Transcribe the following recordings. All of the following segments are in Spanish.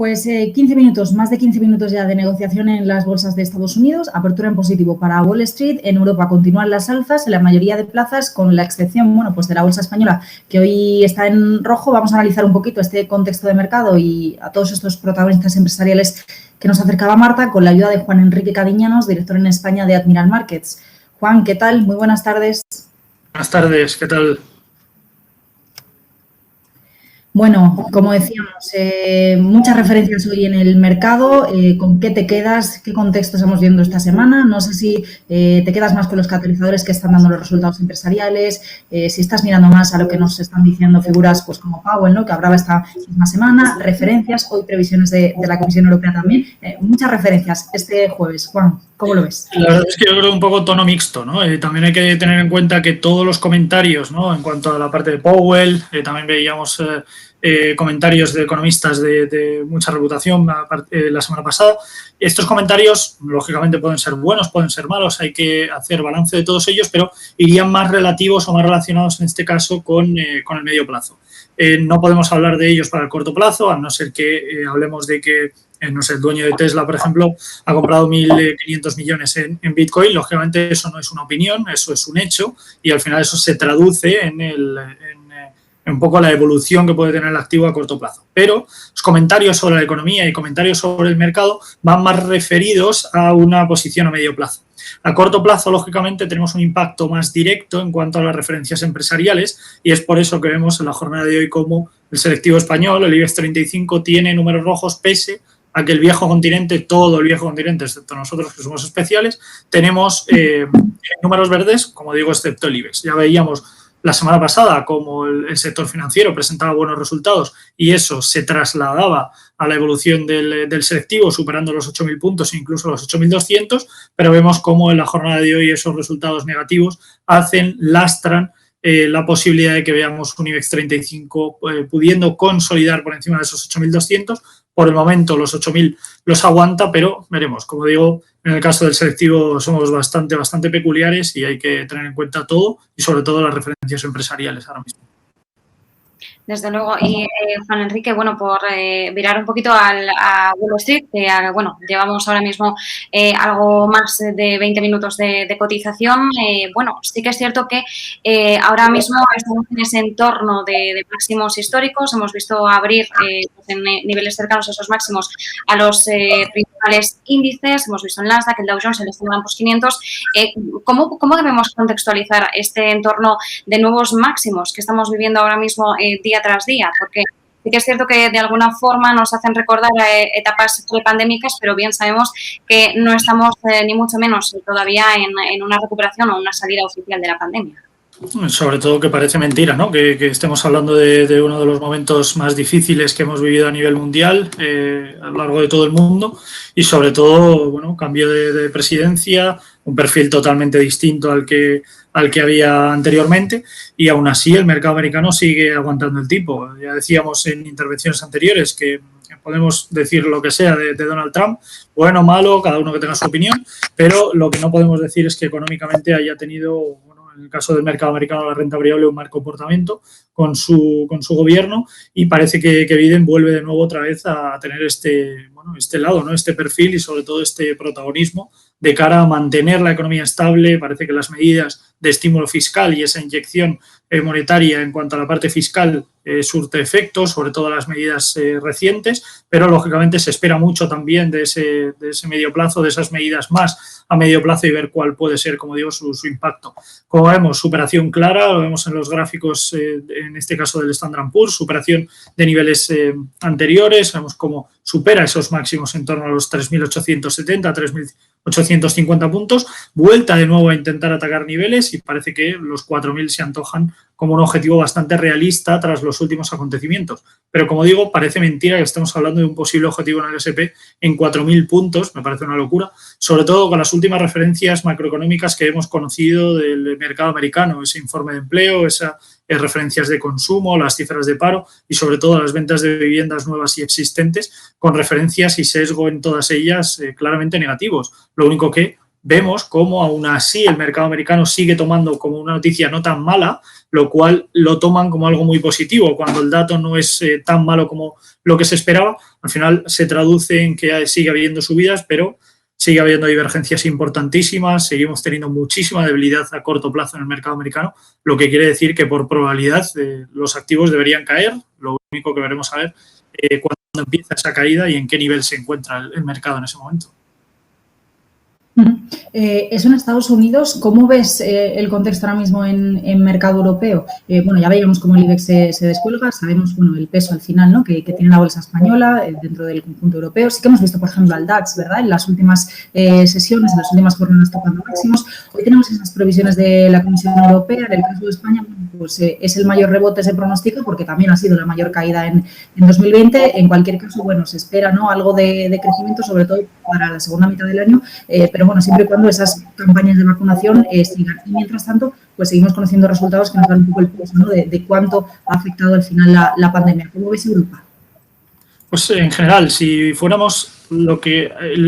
Pues 15 minutos, más de 15 minutos ya de negociación en las bolsas de Estados Unidos, apertura en positivo para Wall Street. En Europa continúan las alzas en la mayoría de plazas, con la excepción, pues de la bolsa española, que hoy está en rojo. Vamos a analizar un poquito este contexto de mercado y a todos estos protagonistas empresariales que nos acercaba Marta, con la ayuda de Juan Enrique Cadiñanos, director en España de Admiral Markets. Juan, ¿qué tal? Muy buenas tardes. Buenas tardes, ¿qué tal? Bueno, como decíamos, muchas referencias hoy en el mercado. ¿Con qué te quedas? ¿Qué contexto estamos viendo esta semana? No sé si te quedas más con los catalizadores que están dando los resultados empresariales, si estás mirando más a lo que nos están diciendo figuras pues como Powell, ¿no?, que hablaba esta misma semana, referencias, hoy previsiones de la Comisión Europea también. Muchas referencias este jueves. Juan, ¿cómo lo ves? La verdad es que yo creo un poco tono mixto, ¿no? También hay que tener en cuenta que todos los comentarios, ¿no?, en cuanto a la parte de Powell, también veíamos comentarios de economistas de mucha reputación la semana pasada. Estos comentarios, lógicamente, pueden ser buenos, pueden ser malos, hay que hacer balance de todos ellos, pero irían más relativos o más relacionados en este caso con el medio plazo. No podemos hablar de ellos para el corto plazo, a no ser que hablemos de que no sé, el dueño de Tesla, por ejemplo, ha comprado 1.500 millones en Bitcoin. Lógicamente, eso no es una opinión, eso es un hecho, y al final eso se traduce en un poco la evolución que puede tener el activo a corto plazo. Pero los comentarios sobre la economía y comentarios sobre el mercado van más referidos a una posición a medio plazo. A corto plazo, lógicamente, tenemos un impacto más directo en cuanto a las referencias empresariales, y es por eso que vemos en la jornada de hoy cómo el selectivo español, el IBEX 35, tiene números rojos pese a que el viejo continente, todo el viejo continente, excepto nosotros que somos especiales, tenemos números verdes, como digo, excepto el IBEX. Ya veíamos la semana pasada cómo el sector financiero presentaba buenos resultados y eso se trasladaba a la evolución del selectivo, superando los 8.000 puntos e incluso los 8.200, pero vemos cómo en la jornada de hoy esos resultados negativos lastran la posibilidad de que veamos un IBEX 35 pudiendo consolidar por encima de esos 8.200. Por el momento los 8.000 los aguanta, pero veremos. Como digo, en el caso del selectivo somos bastante peculiares y hay que tener en cuenta todo y sobre todo las referencias empresariales ahora mismo. Desde luego. Y Juan Enrique, bueno, por virar un poquito a Wall Street, que llevamos ahora mismo algo más de 20 minutos de cotización. Bueno, sí que es cierto que ahora mismo estamos en ese entorno de máximos históricos. Hemos visto abrir en niveles cercanos a esos máximos a los principales índices. Hemos visto el Nasdaq, el Dow Jones, el S&P 500. ¿Cómo debemos contextualizar este entorno de nuevos máximos que estamos viviendo ahora mismo día tras día? Porque sí que es cierto que de alguna forma nos hacen recordar etapas prepandémicas, pero bien sabemos que no estamos ni mucho menos todavía en una recuperación o una salida oficial de la pandemia. Sobre todo que parece mentira, ¿no?, que estemos hablando de uno de los momentos más difíciles que hemos vivido a nivel mundial a lo largo de todo el mundo y sobre todo, bueno, cambio de presidencia, un perfil totalmente distinto al que había anteriormente y aún así el mercado americano sigue aguantando el tipo. Ya decíamos en intervenciones anteriores que podemos decir lo que sea de Donald Trump, bueno, malo, cada uno que tenga su opinión, pero lo que no podemos decir es que económicamente haya tenido, en el caso del mercado americano, la renta variable, un mal comportamiento con su gobierno y parece que Biden vuelve de nuevo otra vez a tener este lado, ¿no?, este perfil y sobre todo este protagonismo de cara a mantener la economía estable. Parece que las medidas de estímulo fiscal y esa inyección monetaria en cuanto a la parte fiscal surte efectos, sobre todo las medidas recientes, pero lógicamente se espera mucho también de ese medio plazo, de esas medidas más a medio plazo y ver cuál puede ser, como digo, su impacto. Como vemos, superación clara, lo vemos en los gráficos, en este caso del Standard & Poor's, superación de niveles anteriores, vemos cómo supera esos máximos en torno a los 3.870, 3.850 puntos, vuelta de nuevo a intentar atacar niveles y parece que los 4.000 se antojan como un objetivo bastante realista tras los últimos acontecimientos. Pero como digo, parece mentira que estemos hablando de un posible objetivo en el S&P en 4.000 puntos, me parece una locura, sobre todo con las últimas referencias macroeconómicas que hemos conocido del mercado americano, ese informe de empleo, esas referencias de consumo, las cifras de paro y sobre todo las ventas de viviendas nuevas y existentes con referencias y sesgo en todas ellas claramente negativos. Lo único que vemos cómo aún así el mercado americano sigue tomando como una noticia no tan mala, lo cual lo toman como algo muy positivo. Cuando el dato no es tan malo como lo que se esperaba, al final se traduce en que sigue habiendo subidas, pero sigue habiendo divergencias importantísimas, seguimos teniendo muchísima debilidad a corto plazo en el mercado americano, lo que quiere decir que por probabilidad los activos deberían caer. Lo único que veremos a ver cuándo empieza esa caída y en qué nivel se encuentra el mercado en ese momento. Eso en Estados Unidos. ¿Cómo ves el contexto ahora mismo en mercado europeo? Bueno, ya veíamos cómo el IBEX se descuelga, sabemos el peso al final, ¿no?, que tiene la bolsa española dentro del conjunto europeo. Sí que hemos visto, por ejemplo, al DAX, ¿verdad?, en las últimas sesiones, en las últimas jornadas tocando máximos. Hoy tenemos esas previsiones de la Comisión Europea. En el caso de España, pues es el mayor rebote, se pronostica, porque también ha sido la mayor caída en 2020. En cualquier caso, se espera, ¿no?, algo de crecimiento, sobre todo para la segunda mitad del año, pero bueno, siempre y cuando esas campañas de vacunación sigan. Y mientras tanto, pues seguimos conociendo resultados que nos dan un poco el peso, ¿no?, de cuánto ha afectado al final la pandemia. ¿Cómo ves Europa? Pues en general, si fuéramos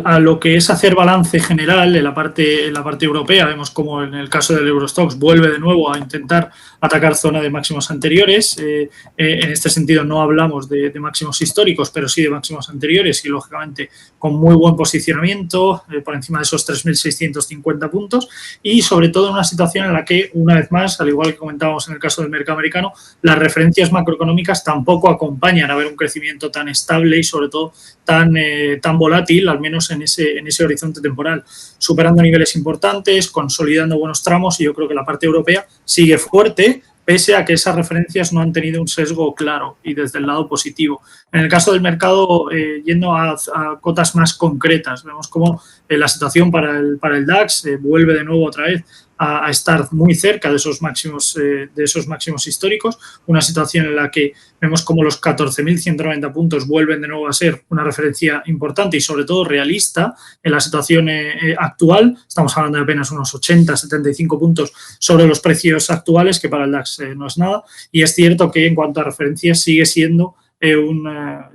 a lo que es hacer balance general en la parte europea, vemos como en el caso del Eurostoxx vuelve de nuevo a intentar atacar zona de máximos anteriores. En este sentido no hablamos de máximos históricos, pero sí de máximos anteriores y lógicamente con muy buen posicionamiento por encima de esos 3.650 puntos y sobre todo en una situación en la que, una vez más, al igual que comentábamos en el caso del mercado americano, las referencias macroeconómicas tampoco acompañan a ver un crecimiento tan estable y sobre todo tan volátil, al menos en ese horizonte temporal, superando niveles importantes, consolidando buenos tramos, y yo creo que la parte europea sigue fuerte, pese a que esas referencias no han tenido un sesgo claro y desde el lado positivo. En el caso del mercado, yendo a cotas más concretas, vemos cómo la situación para el DAX vuelve de nuevo otra vez a estar muy cerca de esos máximos históricos, una situación en la que vemos como los 14.190 puntos vuelven de nuevo a ser una referencia importante y sobre todo realista en la situación actual. Estamos hablando de apenas unos 80, 75 puntos sobre los precios actuales, que para el DAX no es nada, y es cierto que en cuanto a referencias sigue siendo un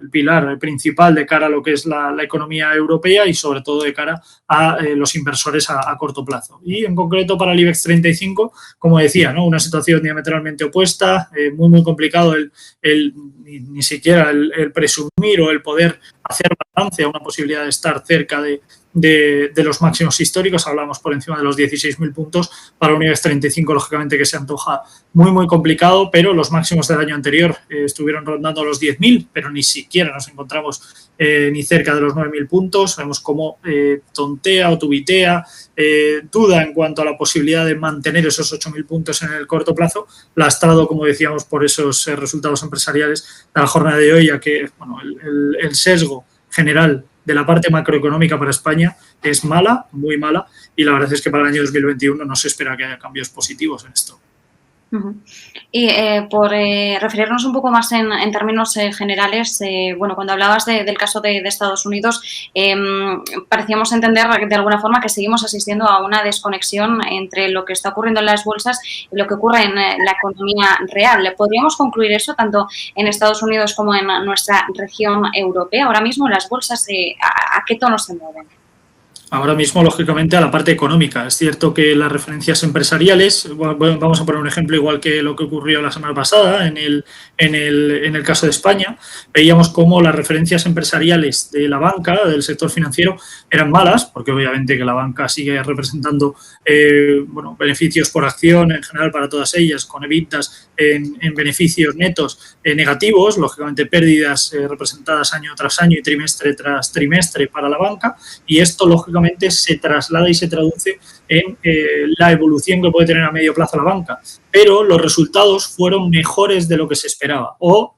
pilar principal de cara a lo que es la economía europea y sobre todo de cara a los inversores a corto plazo. Y en concreto para el IBEX 35, como decía, ¿no?, una situación diametralmente opuesta, muy complicado ni siquiera el presumir o el poder hacer balance a una posibilidad de estar cerca de los máximos históricos. Hablamos por encima de los 16.000 puntos. Para un IBEX 35, lógicamente, que se antoja muy complicado, pero los máximos del año anterior estuvieron rondando los 10.000, pero ni siquiera nos encontramos ni cerca de los 9.000 puntos. Vemos cómo tontea o tubitea, duda en cuanto a la posibilidad de mantener esos 8.000 puntos en el corto plazo, lastrado, como decíamos, por esos resultados empresariales de la jornada de hoy, ya que el sesgo general de la parte macroeconómica para España es mala, muy mala, y la verdad es que para el año 2021 no se espera que haya cambios positivos en esto. Y por referirnos un poco más en términos generales, cuando hablabas del caso de Estados Unidos, parecíamos entender de alguna forma que seguimos asistiendo a una desconexión entre lo que está ocurriendo en las bolsas y lo que ocurre en la economía real. ¿Podríamos concluir eso tanto en Estados Unidos como en nuestra región europea? Ahora mismo las bolsas, ¿a qué tono se mueven? Ahora mismo, lógicamente, a la parte económica. Es cierto que las referencias empresariales, vamos a poner un ejemplo igual que lo que ocurrió la semana pasada en el caso de España, veíamos cómo las referencias empresariales de la banca, del sector financiero, eran malas, porque obviamente que la banca sigue representando beneficios por acción en general para todas ellas, con EBITDAs en beneficios netos negativos, lógicamente pérdidas representadas año tras año y trimestre tras trimestre para la banca, y esto lógicamente se traslada y se traduce en la evolución que puede tener a medio plazo la banca. Pero los resultados fueron mejores de lo que se esperaba, o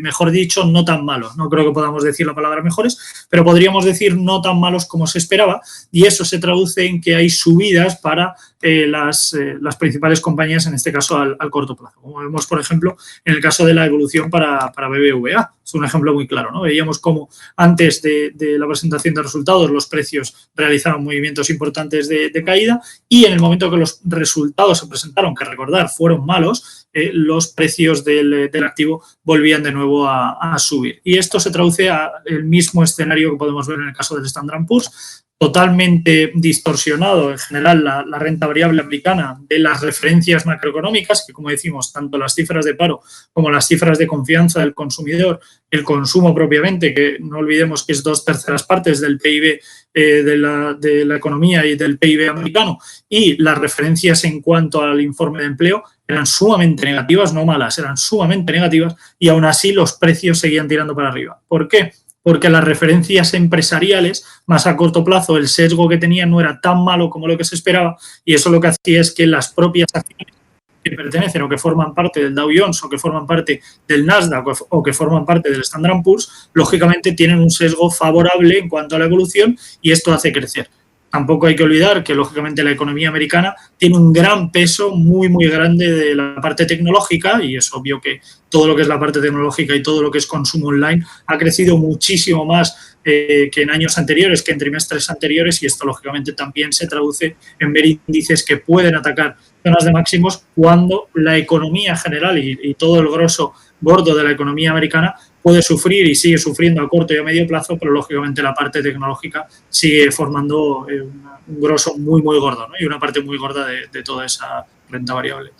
mejor dicho, no tan malos. No creo que podamos decir la palabra mejores, pero podríamos decir no tan malos como se esperaba, y eso se traduce en que hay subidas para las principales compañías, en este caso al corto plazo. Como vemos, por ejemplo, en el caso de la evolución para BBVA. Es un ejemplo muy claro, ¿no? Veíamos cómo antes de la presentación de resultados los precios realizaban movimientos importantes de caída, y en el momento que los resultados se presentaron, que recordar fueron malos, los precios del activo volvían de nuevo a subir. Y esto se traduce al mismo escenario que podemos ver en el caso del Standard & Poor's. totalmente distorsionado en general la renta variable americana de las referencias macroeconómicas, que como decimos, tanto las cifras de paro como las cifras de confianza del consumidor, el consumo propiamente, que no olvidemos que es 2/3 partes del PIB de la economía y del PIB americano, y las referencias en cuanto al informe de empleo eran sumamente negativas, no malas, eran sumamente negativas, y aún así los precios seguían tirando para arriba. ¿Por qué? Porque las referencias empresariales, más a corto plazo, el sesgo que tenían no era tan malo como lo que se esperaba, y eso lo que hacía es que las propias acciones que pertenecen o que forman parte del Dow Jones o que forman parte del Nasdaq o que forman parte del Standard & Poor's, lógicamente tienen un sesgo favorable en cuanto a la evolución, y esto hace crecer. Tampoco hay que olvidar que, lógicamente, la economía americana tiene un gran peso muy, muy grande de la parte tecnológica, y es obvio que todo lo que es la parte tecnológica y todo lo que es consumo online ha crecido muchísimo más que en años anteriores, que en trimestres anteriores, y esto, lógicamente, también se traduce en ver índices que pueden atacar zonas de máximos cuando la economía general y todo el grosso gordo de la economía americana puede sufrir y sigue sufriendo a corto y a medio plazo, pero lógicamente la parte tecnológica sigue formando un grosso muy, muy gordo, ¿no? Y una parte muy gorda de toda esa renta variable.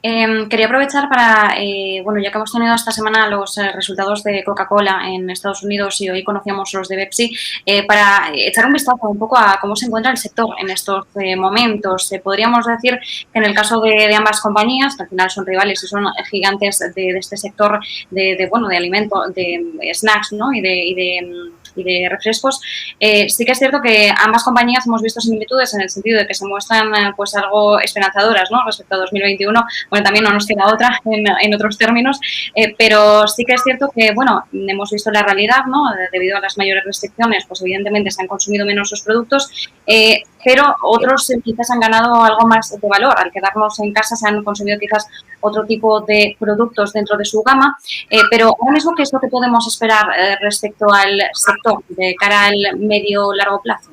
Quería aprovechar para, bueno, ya que hemos tenido esta semana los resultados de Coca-Cola en Estados Unidos y hoy conocíamos los de Pepsi, para echar un vistazo un poco a cómo se encuentra el sector en estos momentos. Podríamos decir que en el caso de ambas compañías, que al final son rivales y son gigantes de este sector bueno, de alimentos, de snacks, ¿no? y de refrescos, sí que es cierto que ambas compañías hemos visto similitudes en el sentido de que se muestran pues algo esperanzadoras, ¿no? Respecto a 2021, bueno, también no nos queda otra en otros términos, pero sí que es cierto que, bueno, hemos visto la realidad, ¿no? Debido a las mayores restricciones, pues evidentemente se han consumido menos sus productos, pero otros quizás han ganado algo más de valor. Al quedarnos en casa se han consumido quizás otro tipo de productos dentro de su gama, pero ahora mismo, ¿qué es lo que podemos esperar respecto al sector de cara al medio-largo plazo?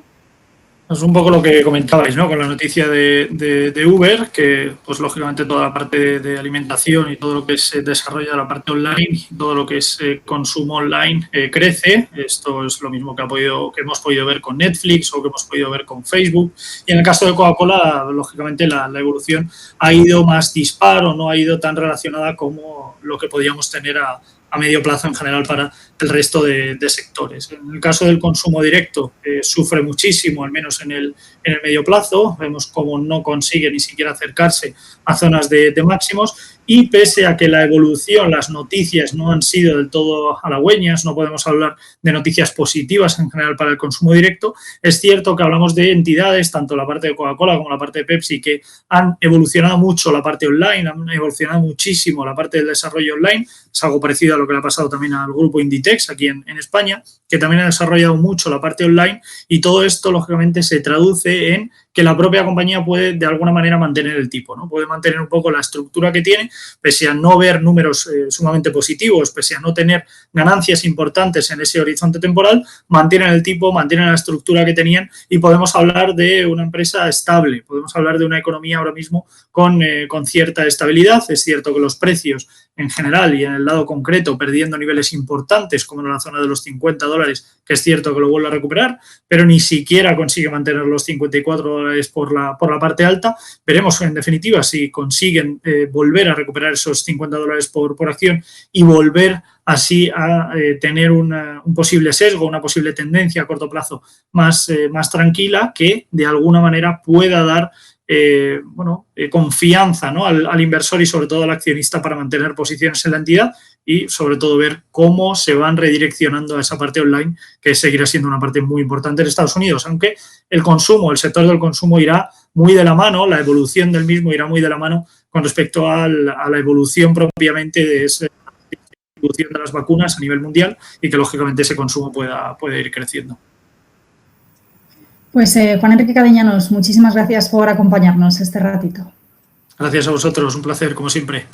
Es un poco lo que comentabais, ¿no? Con la noticia de Uber, que pues lógicamente toda la parte de alimentación y todo lo que se desarrolla la parte online, todo lo que es consumo online crece. Esto es lo mismo que hemos podido ver con Netflix o que hemos podido ver con Facebook. Y en el caso de Coca-Cola, lógicamente la evolución ha ido más dispar o no ha ido tan relacionada como lo que podíamos tener a medio plazo en general para el resto de sectores. En el caso del consumo directo, sufre muchísimo, al menos en el medio plazo. Vemos cómo no consigue ni siquiera acercarse a zonas de máximos, y pese a que la evolución, las noticias no han sido del todo halagüeñas, no podemos hablar de noticias positivas en general para el consumo directo, es cierto que hablamos de entidades, tanto la parte de Coca-Cola como la parte de Pepsi, que han evolucionado mucho la parte online, han evolucionado muchísimo la parte del desarrollo online. Es algo parecido a lo que le ha pasado también al grupo Inditex aquí en España, que también ha desarrollado mucho la parte online, y todo esto lógicamente se traduce en que la propia compañía puede de alguna manera mantener el tipo, ¿no? Puede mantener un poco la estructura que tiene, pese a no ver números sumamente positivos, pese a no tener ganancias importantes en ese horizonte temporal, mantienen el tipo, mantienen la estructura que tenían, y podemos hablar de una empresa estable, podemos hablar de una economía ahora mismo con cierta estabilidad. Es cierto que los precios en general y en el lado concreto perdiendo niveles importantes como en la zona de los $50, que es cierto que lo vuelve a recuperar, pero ni siquiera consigue mantener los $54 por la parte alta. Veremos en definitiva si consiguen volver a recuperar esos $50 por acción y volver así a tener un posible sesgo, una posible tendencia a corto plazo más tranquila, que de alguna manera pueda dar confianza, ¿no? al inversor y sobre todo al accionista para mantener posiciones en la entidad, y sobre todo ver cómo se van redireccionando a esa parte online, que seguirá siendo una parte muy importante en Estados Unidos, aunque el sector del consumo irá muy de la mano, la evolución del mismo irá muy de la mano con respecto a la evolución propiamente de esa distribución de las vacunas a nivel mundial, y que lógicamente ese consumo puede ir creciendo. Pues Juan Enrique Cadeñanos, muchísimas gracias por acompañarnos este ratito. Gracias a vosotros, un placer como siempre.